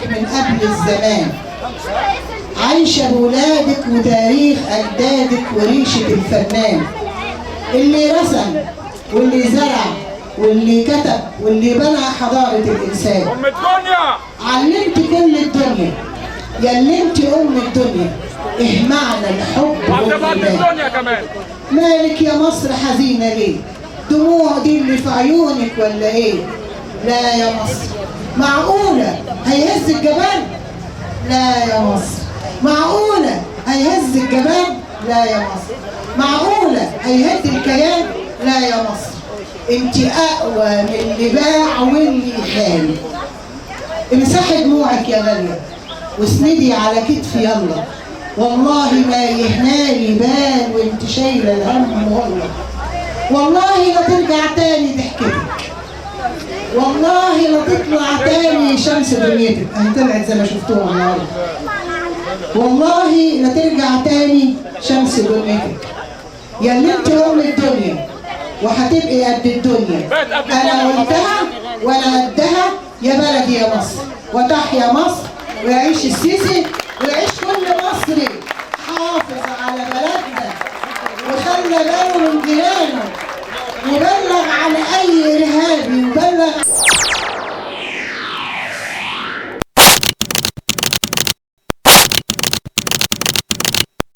ولادك من قبل الزمان، عايشة بولادك وتاريخ أجدادك وريشة الفنان اللي رسم واللي زرع واللي كتب واللي بنى حضارة الإنسان. أم الدنيا علمت كل الدنيا يا اللي انت أم الدنيا، إيه معنى الحب والإيمان؟ الدنيا كمان. مالك يا مصر حزينة ليه؟ دموع دي اللي في عيونك ولا إيه؟ لا يا مصر، معقولة هيهز الجبال؟ لا يا مصر، معقولة هيهز الجبال؟ لا يا مصر، معقولة هيهد الكيان؟ لا يا مصر، انت اقوى من اللي باع واللي خان. امسحي دموعك يا غالية واسندي على كتفي يلا، والله ما يهنالي بال وانت شايلة الهم والله، والله لا ترجع تاني ضحكتك، والله لا تطلع تاني شمس دنيتك. اهي طلعت زي ما شفتوها النهارده. والله لا ترجع تاني شمس دنيتك يا اللي انت ام الدنيا وهتبقي قد الدنيا. انا قلتها وانا قدها يا بلدي يا مصر، وتحيا مصر ويعيش السيسي ويعيش كل مصري حافظ على بلدنا وخلى باله من جيرانه وبلد